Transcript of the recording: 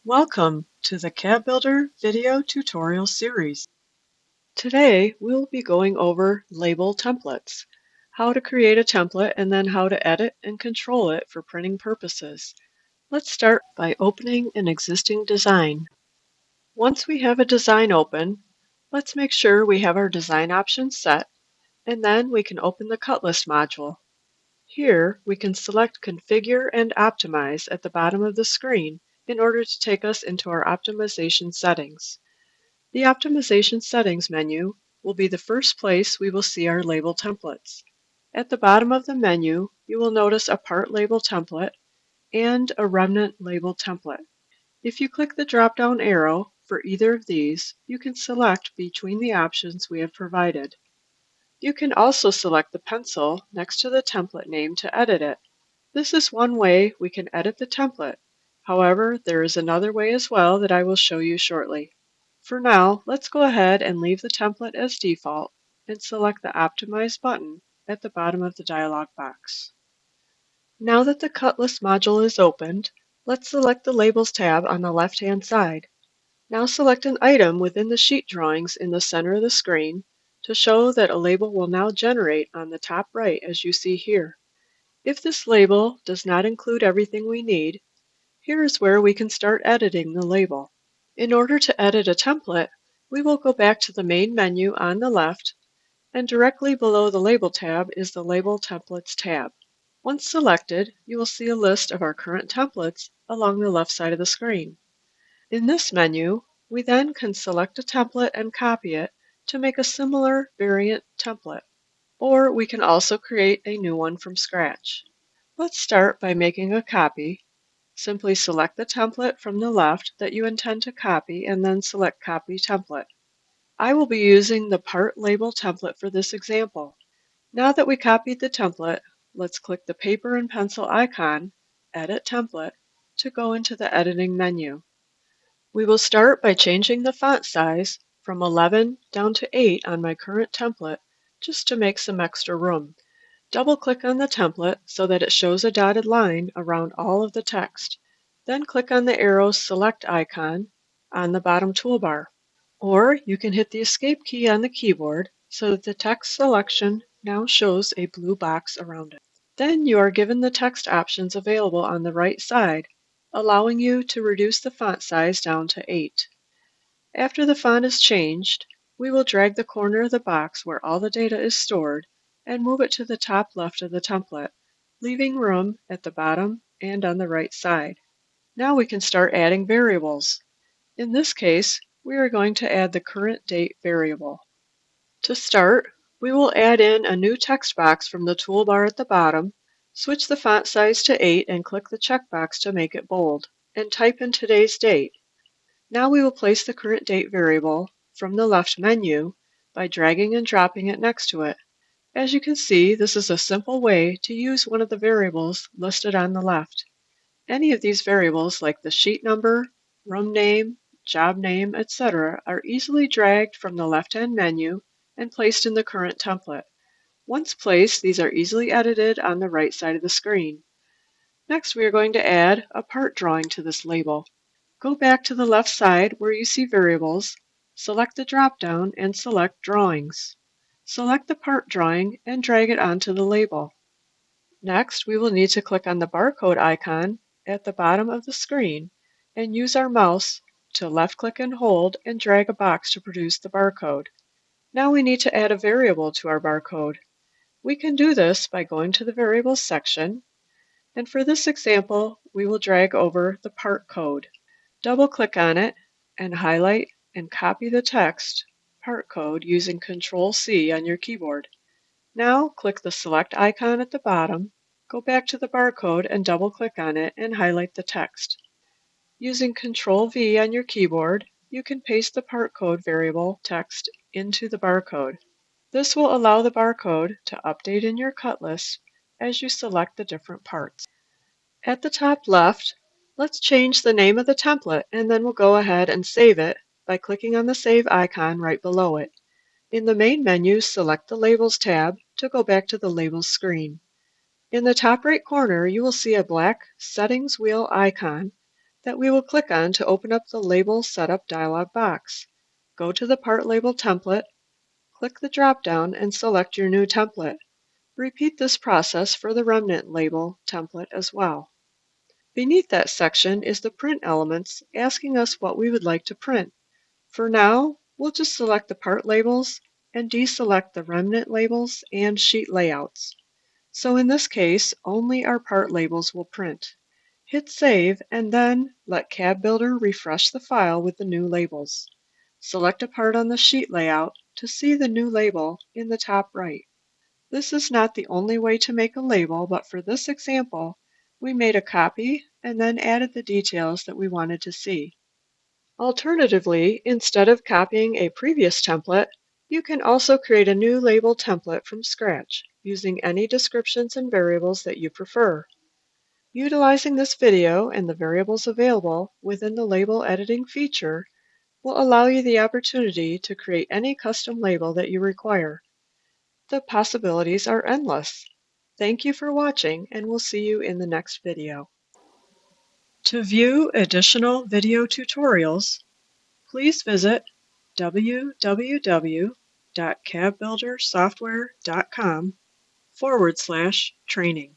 Welcome to the CAD Builder video tutorial series. Today we'll be going over label templates, how to create a template and then how to edit and control it for printing purposes. Let's start by opening an existing design. Once we have a design open, let's make sure we have our design options set, and then we can open the cut list module. Here, we can select Configure and Optimize at the bottom of the screen in order to take us into our optimization settings. The Optimization Settings menu will be the first place we will see our label templates. At the bottom of the menu, you will notice a Part Label Template and a Remnant Label Template. If you click the drop-down arrow for either of these, you can select between the options we have provided. You can also select the pencil next to the template name to edit it. This is one way we can edit the template. However, there is another way as well that I will show you shortly. For now, let's go ahead and leave the template as default and select the Optimize button at the bottom of the dialog box. Now that the Cut List module is opened, let's select the Labels tab on the left-hand side. Now select an item within the sheet drawings in the center of the screen to show that a label will now generate on the top right as you see here. If this label does not include everything we need, here is where we can start editing the label. In order to edit a template, we will go back to the main menu on the left, and directly below the Label tab is the Label Templates tab. Once selected, you will see a list of our current templates along the left side of the screen. In this menu, we then can select a template and copy it to make a similar variant template, or we can also create a new one from scratch. Let's start by making a copy. Simply select the template from the left that you intend to copy and then select Copy Template. I will be using the Part Label template for this example. Now that we copied the template, let's click the paper and pencil icon, Edit Template, to go into the editing menu. We will start by changing the font size from 11 down to 8 on my current template just to make some extra room. Double-click on the template so that it shows a dotted line around all of the text. Then click on the arrow Select icon on the bottom toolbar. Or you can hit the Escape key on the keyboard so that the text selection now shows a blue box around it. Then you are given the text options available on the right side, allowing you to reduce the font size down to 8. After the font is changed, we will drag the corner of the box where all the data is stored and move it to the top left of the template, leaving room at the bottom and on the right side. Now we can start adding variables. In this case, we are going to add the current date variable. To start, we will add in a new text box from the toolbar at the bottom, switch the font size to 8 and click the checkbox to make it bold, and type in today's date. Now we will place the current date variable from the left menu by dragging and dropping it next to it. As you can see, this is a simple way to use one of the variables listed on the left. Any of these variables like the sheet number, room name, job name, etc. are easily dragged from the left-hand menu and placed in the current template. Once placed, these are easily edited on the right side of the screen. Next, we are going to add a part drawing to this label. Go back to the left side where you see Variables, select the drop-down and select Drawings. Select the part drawing and drag it onto the label. Next, we will need to click on the barcode icon at the bottom of the screen and use our mouse to left-click and hold and drag a box to produce the barcode. Now we need to add a variable to our barcode. We can do this by going to the Variables section, and for this example, we will drag over the part code. Double-click on it and highlight and copy the text part code using Ctrl-C on your keyboard. Now click the Select icon at the bottom, go back to the barcode and double-click on it and highlight the text. Using Ctrl-V on your keyboard, you can paste the part code variable text into the barcode. This will allow the barcode to update in your cut list as you select the different parts. At the top left, let's change the name of the template and then we'll go ahead and save it by clicking on the Save icon right below it. In the main menu, select the Labels tab to go back to the Labels screen. In the top right corner, you will see a black Settings wheel icon. that we will click on to open up the Label Setup dialog box. Go to the Part Label template, click the drop-down and select your new template. Repeat this process for the remnant label template as well. Beneath that section is the Print Elements asking us what we would like to print. For now, we'll just select the part labels and deselect the remnant labels and sheet layouts. So in this case, only our part labels will print. Hit Save and then let CAD Builder refresh the file with the new labels. Select a part on the sheet layout to see the new label in the top right. This is not the only way to make a label, but for this example, we made a copy and then added the details that we wanted to see. Alternatively, instead of copying a previous template, you can also create a new label template from scratch using any descriptions and variables that you prefer. Utilizing this video and the variables available within the label editing feature will allow you the opportunity to create any custom label that you require. The possibilities are endless. Thank you for watching, and we'll see you in the next video. To view additional video tutorials, please visit www.cadbuildersoftware.com/training.